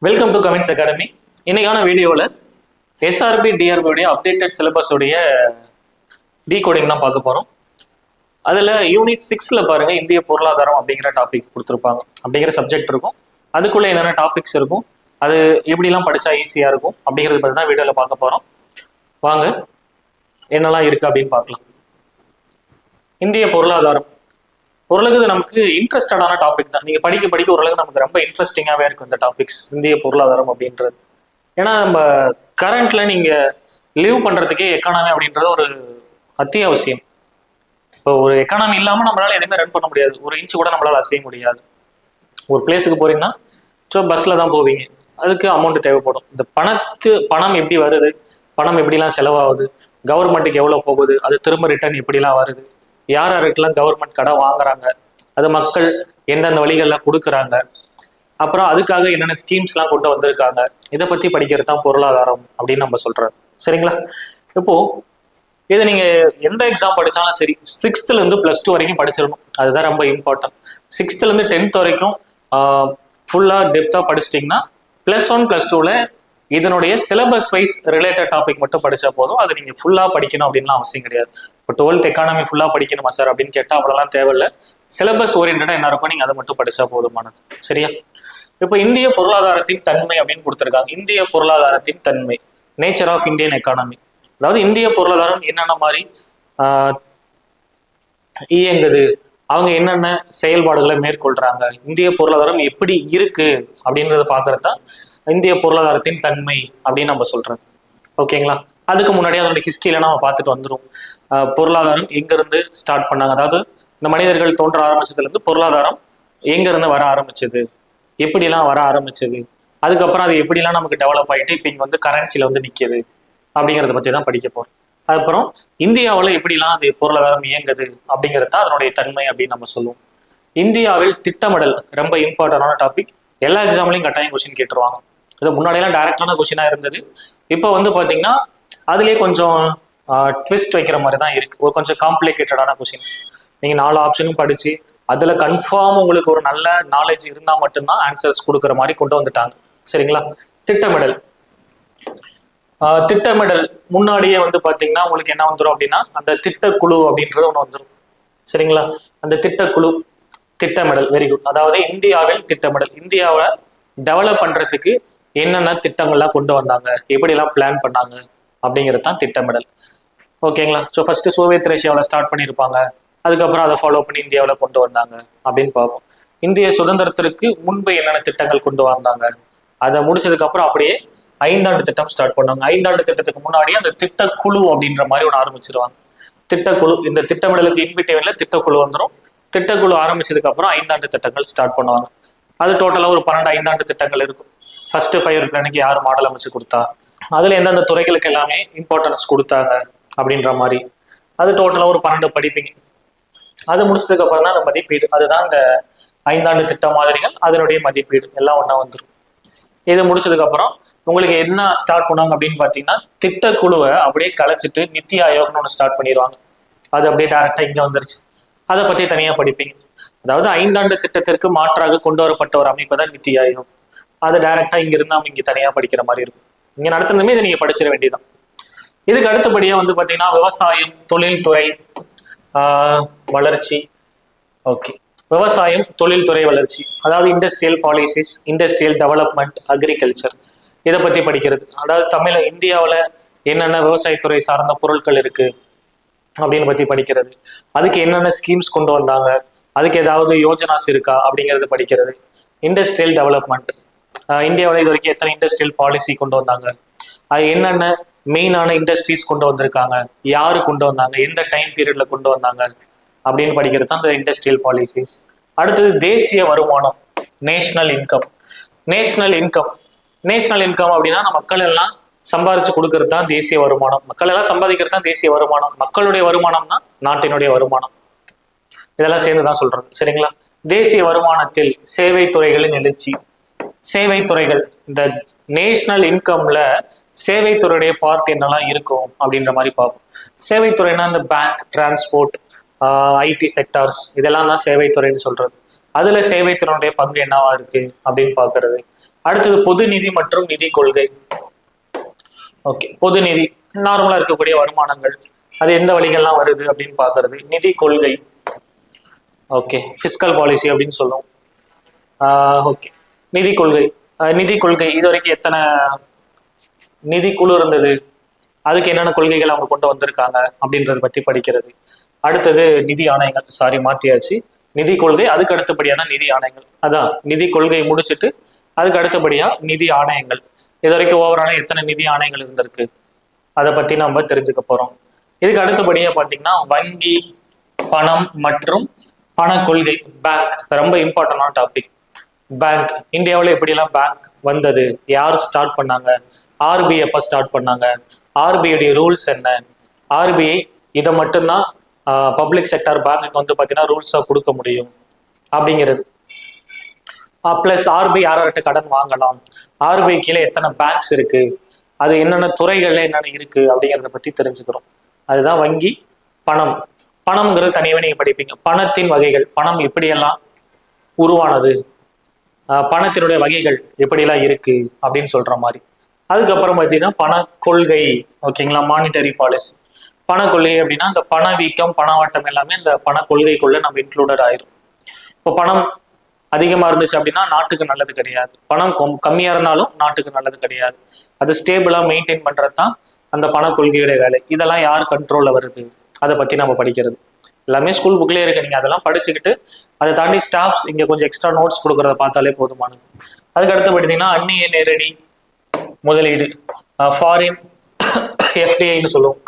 Welcome to comments academy. இன்னைக்கான வீடியோவில் SRP டிஆர்பியோடைய updated சிலபஸோடைய decoding தான் பார்க்க போகிறோம். அதில் யூனிட் 6ல் பாருங்கள், இந்திய பொருளாதாரம் அப்படிங்கிற டாபிக் கொடுத்துருப்பாங்க. அப்படிங்கிற சப்ஜெக்ட் இருக்கும். அதுக்குள்ளே என்னென்ன டாபிக்ஸ் இருக்கும், அது எப்படிலாம் படித்தா ஈஸியாக இருக்கும் அப்படிங்கிறத பற்றி தான் வீடியோவில் பார்க்க போகிறோம். வாங்க என்னெல்லாம் இருக்குது அப்படின்னு பார்க்கலாம். இந்திய பொருளாதாரம் ஓரளவுக்கு நமக்கு இன்ட்ரெஸ்டடான டாபிக் தான். நீங்கள் படிக்க படிக்க ஓரளவுக்கு நமக்கு ரொம்ப இன்ட்ரெஸ்டிங்காகவே இருக்கும் இந்த டாபிக்ஸ், இந்திய பொருளாதாரம் அப்படின்றது. ஏன்னா நம்ம கரண்ட்ல நீங்கள் லிவ் பண்ணுறதுக்கே எக்கானமி அப்படின்றது ஒரு அத்தியாவசியம். இப்போ ஒரு எக்கானமி இல்லாமல் நம்மளால எதுவுமே ரன் பண்ண முடியாது. ஒரு இன்ச்சு கூட நம்மளால அசைய முடியாது. ஒரு பிளேஸுக்கு போறீங்கன்னா பஸ்ஸில் தான் போவீங்க, அதுக்கு அமௌண்ட் தேவைப்படும். இந்த பணம் எப்படி வருது, பணம் எப்படிலாம் செலவாகுது, கவர்மெண்ட்டுக்கு எவ்வளோ போகுது, அது திரும்ப ரிட்டர்ன் எப்படிலாம் வருது, யார் யாருக்கெல்லாம் கவர்மெண்ட் கடன் வாங்குறாங்க, அது மக்கள் எந்தெந்த வழிகளில் கொடுக்குறாங்க, அப்புறம் அதுக்காக என்னென்ன ஸ்கீம்ஸ்லாம் கொண்டு வந்திருக்காங்க, இதை பற்றி படிக்கிறது தான் பொருளாதாரம் அப்படின்னு நம்ம சொல்கிறோம். சரிங்களா? இப்போ இது நீங்கள் எந்த எக்ஸாம் படித்தாலும் சரி, 6th +2 வரைக்கும் படிச்சிடணும். அதுதான் ரொம்ப இம்பார்ட்டன்ட். 6th 10th வரைக்கும் ஃபுல்லாக டெப்த்தாக படிச்சிட்டிங்கன்னா +1 +2ல இதனுடைய சிலபஸ் வைஸ் ரிலேட்டட் டாபிக் மட்டும் படித்தா போதும். அது நீங்கள் ஃபுல்லாக படிக்கணும் அப்படின்லாம் அவசியம் கிடையாது. இப்போ 12th எக்கானமி ஃபுல்லாக படிக்கணுமா சார் அப்படின்னு கேட்டால் அவ்வளோலாம் தேவையில்லை. சிலபஸ் ஓரியன்டாக என்ன இருக்கும், நீங்கள் அதை மட்டும் படித்தா போதுமானது. சரியா? இப்போ இந்திய பொருளாதாரத்தின் தன்மை அப்படின்னு கொடுத்துருக்காங்க. இந்திய பொருளாதாரத்தின் தன்மை, நேச்சர் ஆஃப் இந்தியன் எக்கானமி. அதாவது இந்திய பொருளாதாரம் என்னென்ன மாதிரி இயங்குது, அவங்க என்னென்ன செயல்பாடுகளை மேற்கொள்றாங்க, இந்திய பொருளாதாரம் எப்படி இருக்கு அப்படின்றத பார்க்கறது தான் இந்திய பொருளாதாரத்தின் தன்மை அப்படின்னு நம்ம சொல்றது. ஓகேங்களா? அதுக்கு முன்னாடி அதோட ஹிஸ்டரியில நம்ம பார்த்துட்டு வந்துடும். பொருளாதாரம் எங்கிருந்து ஸ்டார்ட் பண்ணாங்க, அதாவது இந்த மனிதர்கள் தோன்ற ஆரம்பிச்சதுல இருந்து பொருளாதாரம் எங்கிருந்து வர ஆரம்பிச்சது, எப்படிலாம் வர ஆரம்பிச்சது, அதுக்கப்புறம் அது எப்படிலாம் நமக்கு டெவலப் ஆகிட்டு இப்போ இங்கே கரன்சில நிற்கிது அப்படிங்கிறத பற்றி தான் படிக்க போறோம். அதுக்கப்புறம் இந்தியாவில் எப்படிலாம் அது பொருளாதாரம் இயங்குது அப்படிங்கிறது தான் அதனுடைய தன்மை அப்படின்னு நம்ம சொல்லுவோம். இந்தியாவில் திட்டமிடல் ரொம்ப இம்பார்ட்டன்டான டாபிக். எல்லா எக்ஸாம்லையும் கட்டாயம் கொஸ்டின் கேட்டுருவாங்க. இது முன்னாடியெல்லாம் டைரக்டான கொஸ்டினா இருந்தது. இப்போ பார்த்தீங்கன்னா அதுலேயே கொஞ்சம் ட்விஸ்ட் வைக்கிற மாதிரி தான் இருக்கு. ஒரு கொஞ்சம் காம்ப்ளிகேட்டடான கொஸ்டின்ஸ். நீங்க 4 ஆப்ஷனும் படிச்சு அதுல கன்ஃபார்ம் உங்களுக்கு ஒரு நல்ல நாலேஜ் இருந்தா மட்டும்தான் ஆன்சர்ஸ் கொடுக்குற மாதிரி கொண்டு வந்துட்டாங்க. சரிங்களா? திட்டமிடல் திட்டமிடல் முன்னாடியே பாத்தீங்கன்னா உங்களுக்கு என்ன வந்துடும் அப்படின்னா, அந்த திட்டக்குழு அப்படின்றது ஒன்று வந்துடும். சரிங்களா? அந்த திட்டக்குழு, திட்டமிடல், வெரி குட். அதாவது இந்தியாவில் திட்டமிடல், இந்தியாவை டெவலப் பண்றதுக்கு என்னென்ன திட்டங்கள்லாம் கொண்டு வந்தாங்க, எப்படிலாம் பிளான் பண்ணாங்க அப்படிங்கிறது தான் திட்டமிடல். ஓகேங்களா? ஸோ ஃபர்ஸ்ட் சோவியத் ரஷ்யாவில் ஸ்டார்ட் பண்ணியிருப்பாங்க, அதுக்கப்புறம் அதை ஃபாலோ பண்ணி இந்தியாவில் கொண்டு வந்தாங்க அப்படின்னு பார்ப்போம். இந்திய சுதந்திரத்திற்கு முன்பு என்னென்ன திட்டங்கள் கொண்டு வந்தாங்க, அதை முடிச்சதுக்கு அப்புறம் அப்படியே 5 ஆண்டு திட்டம் ஸ்டார்ட் பண்ணுவாங்க. 5 ஆண்டு திட்டத்துக்கு முன்னாடியே அந்த திட்டக்குழு அப்படின்ற மாதிரி ஒன்று ஆரம்பிச்சிருவாங்க. திட்டக்குழு, இந்த திட்டமிடலுக்கு இன்பிட்டேவன்ல திட்டக்குழு வந்துடும். திட்டக்குழு ஆரம்பிச்சதுக்கு அப்புறம் 5 ஆண்டு திட்டங்கள் ஸ்டார்ட் பண்ணுவாங்க. அது டோட்டலாக ஒரு 12 5 ஆண்டு திட்டங்கள் இருக்கும். ஃபர்ஸ்ட் 5 பிளானுக்கு யார் மாடல் அமைச்சு கொடுத்தா, அதுல எந்தெந்த துறைகளுக்கு எல்லாமே இம்பார்ட்டன்ஸ் கொடுத்தாங்க அப்படின்ற மாதிரி அது டோட்டலாக ஒரு 12 படிப்பீங்க. அது முடிச்சதுக்கு அப்புறம் தான் அந்த மதிப்பீடு, அதுதான் இந்த 5 ஆண்டு திட்ட மாதிரிகள், அதனுடைய மதிப்பீடு எல்லாம் ஒன்றா வந்துடும். இது முடிச்சதுக்கு அப்புறம் உங்களுக்கு என்ன ஸ்டார்ட் பண்ணுவாங்க அப்படின்னு பார்த்தீங்கன்னா, திட்டக்குழுவை அப்படியே கலைச்சிட்டு நித்தி ஆயோக்னு ஒன்று ஸ்டார்ட் பண்ணிடுவாங்க. அது அப்படியே டேரக்டா இங்கே வந்துருச்சு. அதை பற்றி தனியாக படிப்பீங்க. அதாவது 5 ஆண்டு திட்டத்திற்கு மாற்றாக கொண்டு வரப்பட்ட ஒரு அமைப்பு தான் நித்தி ஆயோக். அது டைரக்டா இங்கிருந்து நம்ம இங்கே தனியாக படிக்கிற மாதிரி இருக்கும். இங்கே நடத்துனதுமே இதை நீங்கள் படிச்சிட வேண்டியதான். இதுக்கு அடுத்தபடியாக பார்த்தீங்கன்னா விவசாயம், தொழில்துறை வளர்ச்சி. ஓகே, விவசாயம், தொழில்துறை வளர்ச்சி, அதாவது industrial policies, industrial development, agriculture, இதை பற்றி படிக்கிறது. அதாவது இந்தியாவில் என்னென்ன விவசாயத்துறை சார்ந்த பொருட்கள் இருக்கு அப்படின்னு பற்றி படிக்கிறது. அதுக்கு என்னென்ன ஸ்கீம்ஸ் கொண்டு வந்தாங்க, அதுக்கு ஏதாவது யோஜனாஸ் இருக்கா அப்படிங்கிறது படிக்கிறது. இண்டஸ்ட்ரியல் டெவலப்மெண்ட், இந்தியாவில் இது வரைக்கும் எத்தனை இண்டஸ்ட்ரியல் பாலிசி கொண்டு வந்தாங்க, அது என்னென்ன மெயினான இண்டஸ்ட்ரீஸ் கொண்டு வந்திருக்காங்க, யாரு கொண்டு வந்தாங்க, எந்த டைம் பீரியட்ல கொண்டு வந்தாங்க அப்படின்னு படிக்கிறது தான் இந்த இண்டஸ்ட்ரியல் பாலிசிஸ். அடுத்தது தேசிய வருமானம், national income. National income, national income அப்படின்னா நம்ம மக்கள் எல்லாம் சம்பாதிச்சு கொடுக்கறது தான் தேசிய வருமானம். மக்கள் எல்லாம் சம்பாதிக்கிறது தான் தேசிய வருமானம். மக்களுடைய வருமானம்னா நாட்டினுடைய வருமானம். இதெல்லாம் சேர்ந்து தான் சொல்றது. சரிங்களா? தேசிய வருமானத்தில் சேவை துறைகளின் எழுச்சி. சேவை துறைகள், இந்த நேஷனல் இன்கம்ல சேவைத்துறையுடைய பார்ட் என்னெல்லாம் இருக்கும் அப்படின்ற மாதிரி பார்ப்போம். சேவைத்துறைனா இந்த பேங்க், டிரான்ஸ்போர்ட், ஐடி செக்டார்ஸ், இதெல்லாம் தான் சேவைத்துறைன்னு சொல்றது. அதுல சேவைத்துறையுடைய பங்கு என்னவா இருக்கு அப்படின்னு பாக்குறது. அடுத்தது பொது நிதி மற்றும் நிதி கொள்கை. ஓகே, பொது நிதி நார்மலா இருக்கக்கூடிய வருமானங்கள், அது எந்த வழிகள்லாம் வருது அப்படின்னு பாக்குறது. நிதி கொள்கை, ஓகே, பிஸ்கல் பாலிசி அப்படின்னு சொல்லுவோம். ஓகே, நிதி கொள்கை. நிதி கொள்கை இது வரைக்கும் எத்தனை நிதி குழு இருந்தது, அதுக்கு என்னென்ன கொள்கைகள் அவங்க கொண்டு வந்திருக்காங்க அப்படின்றத பத்தி படிக்கிறது. அடுத்தது நிதி ஆணையங்கள், சாரி மாத்தியாச்சு, நிதி கொள்கை அதுக்கு அடுத்தபடியான நிதி ஆணையங்கள். அதான் நிதி கொள்கை முடிச்சுட்டு அதுக்கு அடுத்தபடியா நிதி ஆணையங்கள். இது வரைக்கும் ஓவரால எத்தனை நிதி ஆணையங்கள் இருந்திருக்கு அதை பத்தி நம்ம தெரிஞ்சுக்க போறோம். இதுக்கு அடுத்தபடியா பாத்தீங்கன்னா வங்கி, பணம் மற்றும் பண கொள்கை, பேங்க். ரொம்ப இம்பார்ட்டன்டான டாபிக். பேங்க், இந்தியாவில் எப்படியெல்லாம் பேங்க் வந்தது, யார் ஸ்டார்ட் பண்ணாங்க, ஆர்பிஐ எப்போ ஸ்டார்ட் பண்ணாங்க, ஆர்பிஐடைய ரூல்ஸ் என்ன, ஆர்பிஐ இதை மட்டும்தான் பப்ளிக் செக்டர் பேங்க்குக்கு வந்து பார்த்தீங்கன்னா ரூல்ஸாக கொடுக்க முடியும் அப்படிங்கிறது. ப்ளஸ் ஆர்பிஐ யார்கிட்ட கடன் வாங்கலாம், ஆர்பிஐ கீழே எத்தனை பேங்க்ஸ் இருக்கு, அது என்னென்ன துறைகள்ல என்னென்ன இருக்கு அப்படிங்கிறத பற்றி தெரிஞ்சுக்கிறோம். அதுதான் வங்கி. பணம், பணம்ங்கிறது தனியாகவே நீங்கள் படிப்பீங்க. பணத்தின் வகைகள், பணம் எப்படியெல்லாம் உருவானது, பணத்தினுடைய வகைகள் எப்படியெல்லாம் இருக்கு அப்படின்னு சொல்ற மாதிரி. அதுக்கப்புறம் பார்த்தீங்கன்னா பண கொள்கை, ஓகேங்களா, மானிட்டரி பாலிசி. பண கொள்கை அப்படின்னா இந்த பணவீக்கம், பணவாட்டம் எல்லாமே இந்த பண கொள்கைக்குள்ள நம்ம இன்க்ளூடட் ஆயிரும். இப்போ பணம் அதிகமா இருந்துச்சு அப்படின்னா நாட்டுக்கு நல்லது கிடையாது, பணம் கம்மியா இருந்தாலும் நாட்டுக்கு நல்லது கிடையாது. அது ஸ்டேபிளா மெயின்டைன் பண்றது தான் அந்த பண கொள்கையுடைய வேலை. இதெல்லாம் யார் கண்ட்ரோல்ல வருது அதை பத்தி நம்ம படிக்கிறது. எல்லாமே ஸ்கூல் புக்லேயே இருக்கு, நீங்க அதெல்லாம் படிச்சுக்கிட்டு அதை தாண்டி ஸ்டாஃப்ஸ் இங்க கொஞ்சம் எக்ஸ்ட்ரா நோட்ஸ் கொடுக்கறத பார்த்தாலே போதுமானது. அதுக்கு அடுத்து பார்த்தீங்கன்னா அந்நிய நேரடி முதலீடு, ஃபாரின் எஃப்டிஐன்னு சொல்லுவோம்.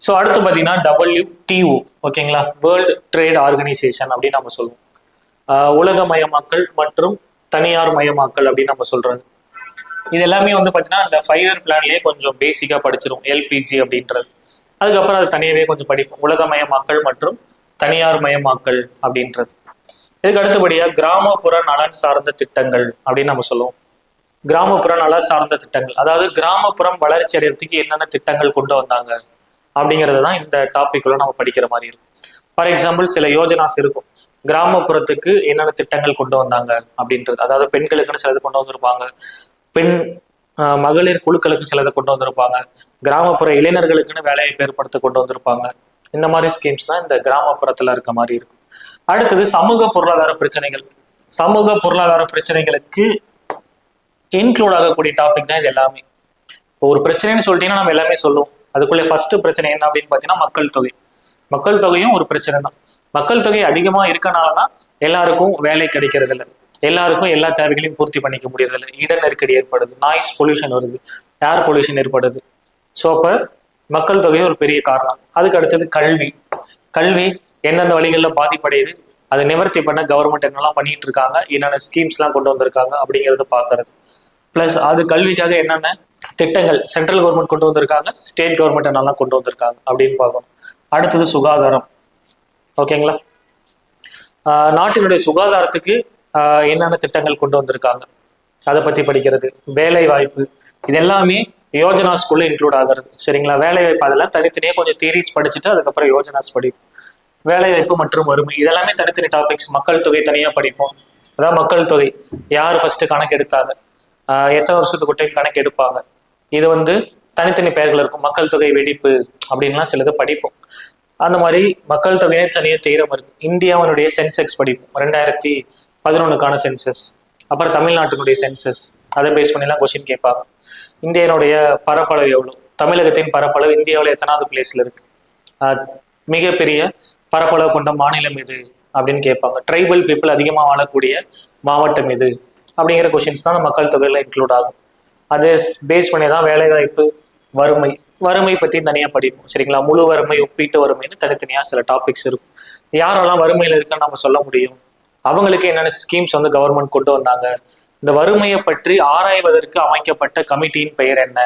ஸோ அடுத்து பார்த்தீங்கன்னா WTO, ஓகேங்களா, வேர்ல்டு ட்ரேட் ஆர்கனைசேஷன் அப்படின்னு நம்ம சொல்லுவோம். உலகமயமாக்கல் மற்றும் தனியார் மயமாக்கல் அப்படின்னு நம்ம சொல்றது. இது எல்லாமே வந்து பார்த்தீங்கன்னா இந்த 5 இயர் பிளான்லயே கொஞ்சம் பேசிக்கா படிச்சிரும், எல்பிஜி அப்படின்றது. அதுக்கப்புறம் அது தனியாகவே கொஞ்சம் படிப்போம், உலகமயமாக்கல் மற்றும் தனியார் மயமாக்கல் அப்படின்றது. இதுக்கு அடுத்தபடியா கிராமப்புற நலன் சார்ந்த திட்டங்கள் அப்படின்னு நம்ம சொல்லுவோம். கிராமப்புற நலன் சார்ந்த திட்டங்கள், அதாவது கிராமப்புறம் வளர்ச்சி அடைகிறதுக்கு என்னென்ன திட்டங்கள் கொண்டு வந்தாங்க அப்படிங்கிறது தான் இந்த டாபிக்குள்ள நம்ம படிக்கிற மாதிரி இருக்கும். ஃபார் எக்ஸாம்பிள் சில யோஜனாஸ் இருக்கும், கிராமப்புறத்துக்கு என்னென்ன திட்டங்கள் கொண்டு வந்தாங்க அப்படின்றது. அதாவது பெண்களுக்குன்னு சிலது கொண்டு வந்திருப்பாங்க, பெண் மகளிர் குழுக்களுக்கு சிலதை கொண்டு வந்திருப்பாங்க, கிராமப்புற இளைஞர்களுக்குன்னு வேலையை ஏற்படுத்த கொண்டு வந்திருப்பாங்க. இந்த மாதிரி ஸ்கீம்ஸ் தான் இந்த கிராமப்புறத்துல இருக்க மாதிரி இருக்கும். அடுத்தது சமூக பொருளாதார பிரச்சனைகள். சமூக பொருளாதார பிரச்சனைகளுக்கு இன்க்ளூட் ஆகக்கூடிய டாபிக் தான் இது எல்லாமே. இப்போ ஒரு பிரச்சனைன்னு சொல்லிட்டீங்கன்னா நம்ம எல்லாமே சொல்லுவோம். அதுக்குள்ளே ஃபர்ஸ்ட் பிரச்சனை என்ன அப்படின்னு பார்த்தீங்கன்னா மக்கள் தொகை. மக்கள் தொகையும் ஒரு பிரச்சனை தான். மக்கள் தொகை அதிகமாக இருக்கனாலதான் எல்லாருக்கும் வேலை கிடைக்கிறது இல்லை, எல்லாருக்கும் எல்லா தேவைகளையும் பூர்த்தி பண்ணிக்க முடியறதில்லை, இட நெருக்கடி ஏற்படுது, நாய்ஸ் பொல்யூஷன் வருது, ஏர் பொல்யூஷன் ஏற்படுது. ஸோ அப்போ மக்கள் தொகையும் ஒரு பெரிய காரணம். அதுக்கு அடுத்தது கல்வி. கல்வி எந்தெந்த வழிகளில் பாதிப்படையுது, அதை நிவர்த்தி பண்ண கவர்மெண்ட் என்னெல்லாம் பண்ணிட்டு இருக்காங்க, என்னென்ன ஸ்கீம்ஸ்லாம் கொண்டு வந்திருக்காங்க அப்படிங்கிறத பார்க்கறது. பிளஸ் அது கல்விக்காக என்னென்ன திட்டங்கள் சென்ட்ரல் கவர்மெண்ட் கொண்டு வந்திருக்காங்க, ஸ்டேட் கவர்மெண்ட் என்னெல்லாம் கொண்டு வந்திருக்காங்க அப்படின்னு பார்க்கணும். அடுத்தது சுகாதாரம், ஓகேங்களா, நாட்டினுடைய சுகாதாரத்துக்கு என்னென்ன திட்டங்கள் கொண்டு வந்திருக்காங்க அதை பத்தி படிக்கிறது. வேலை வாய்ப்பு, இது எல்லாமே யோஜனாஸ்குள்ள இன்க்ளூட் ஆகிறது, சரிங்களா. வேலை வாய்ப்பு அதெல்லாம் தனித்தனியாக கொஞ்சம் தியரிஸ் படிச்சுட்டு அதுக்கப்புறம் யோஜனாஸ் படிப்போம். வேலை வாய்ப்பு மற்றும் வறுமை இதெல்லாமே தனித்தனி டாபிக்ஸ். மக்கள் தொகை தனியா படிப்போம், அதான் மக்கள் தொகை யார் ஃபர்ஸ்ட் கணக்கு எடுத்தாங்க, எத்தனை வருஷத்துக்கு டைம் கணக்கு எடுப்பாங்க, இது வந்து தனித்தனி பெயர்கள் இருக்கும். மக்கள் தொகை வெடிப்பு அப்படின்லாம் சிலது படிப்போம். அந்த மாதிரி மக்கள் தொகையே தனியாக தீரம் இருக்கு. இந்தியாவினுடைய சென்செக்ஸ் படிப்போம், 2011க்கான சென்சஸ். அப்புறம் தமிழ்நாட்டினுடைய சென்சஸ், அதை பேஸ் பண்ணிலாம் கொஸ்டின் கேட்பாங்க. இந்தியனுடைய பரப்பளவு எவ்வளோ, தமிழகத்தின் பரப்பளவு இந்தியாவில் எத்தனாவது பிளேஸ்ல இருக்கு, மிகப்பெரிய பரப்பளவு கொண்ட மாநிலம் எது அப்படின்னு கேட்பாங்க. ட்ரைபல் பீப்புள் அதிகமாக வாழக்கூடிய மாவட்டம் எது அப்படிங்கிற கொஸ்டின்ஸ் தான் மக்கள் தொகையில இன்க்ளூட் ஆகும். அதை பேஸ் பண்ணி தான் வேலைவாய்ப்பு, வறுமை, வறுமை பற்றி தனியாக படிப்போம், சரிங்களா. முழு வறுமை, ஒப்பீட்டு வறுமைன்னு தனித்தனியாக சில டாபிக்ஸ் இருக்கும். யாரெல்லாம் வறுமையில் இருக்குன்னு நம்ம சொல்ல முடியும், அவங்களுக்கு என்னென்ன ஸ்கீம்ஸ் வந்து கவர்மெண்ட் கொண்டு வந்தாங்க, இந்த வறுமையை பற்றி ஆராய்வதற்கு அமைக்கப்பட்ட கமிட்டியின் பெயர் என்ன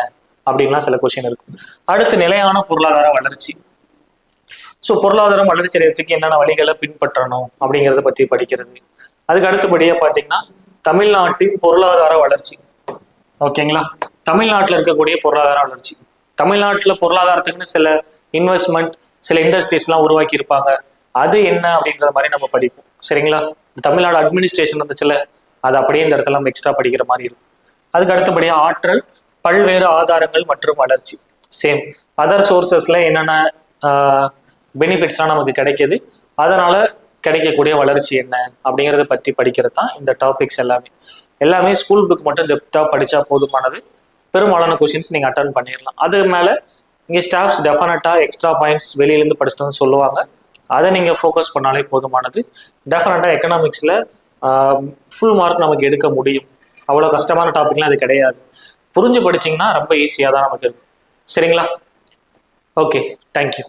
அப்படின்லாம் சில கொஸ்டின் இருக்கும். அடுத்து நிலையான பொருளாதார வளர்ச்சி. ஸோ பொருளாதாரம் வளர்ச்சி அடையறதுக்கு என்னென்ன வழிகளை பின்பற்றணும் அப்படிங்கிறத பற்றி படிக்கிறது. அதுக்கு அடுத்தபடியாக பார்த்தீங்கன்னா தமிழ்நாட்டின் பொருளாதார வளர்ச்சி, ஓகேங்களா. தமிழ்நாட்டில் இருக்கக்கூடிய பொருளாதார வளர்ச்சி, தமிழ்நாட்டில் பொருளாதாரத்துக்குன்னு சில இன்வெஸ்ட்மெண்ட், சில இண்டஸ்ட்ரீஸ்லாம் உருவாக்கி இருப்பாங்க, அது என்ன அப்படின்ற மாதிரி நம்ம படிப்போம், சரிங்களா. தமிழ்நாடு அட்மினிஸ்ட்ரேஷன் இருந்துச்சுல, அது அப்படியே இந்த இடத்துல நம்ம எக்ஸ்ட்ரா படிக்கிற மாதிரி இருக்கும். அதுக்கு அடுத்தபடியாக ஆற்றல், பல்வேறு ஆதாரங்கள் மற்றும் வளர்ச்சி. சேம் அதர் சோர்சஸ்ல என்னென்ன பெனிஃபிட்ஸ்லாம் நமக்கு கிடைக்கிது, அதனால கிடைக்கக்கூடிய வளர்ச்சி என்ன அப்படிங்கிறத பற்றி படிக்கிறது தான் இந்த டாபிக்ஸ் எல்லாமே. எல்லாமே ஸ்கூல் புக் மட்டும் டெப்த்தாக படித்தா போதுமானது. பெரும்பாலான கொஷின்ஸ் நீங்கள் அட்டன் பண்ணிடலாம். அது மேலே இங்கே ஸ்டாஃப்ஸ் டெஃபினட்டாக எக்ஸ்ட்ரா பாயிண்ட்ஸ் வெளியிலேருந்து படிச்சுட்டு வந்து சொல்லுவாங்க. அதை நீங்கள் ஃபோக்கஸ் பண்ணாலே போதுமானது. டெஃபினட்டாக எக்கனாமிக்ஸில் ஃபுல் மார்க் நமக்கு எடுக்க முடியும். அவ்வளோ கஷ்டமான டாபிக்லாம் அது கிடையாது. புரிஞ்சு படிச்சிங்கன்னா ரொம்ப ஈஸியாக தான் நமக்கு இருக்கும். சரிங்களா? Okay, thank you.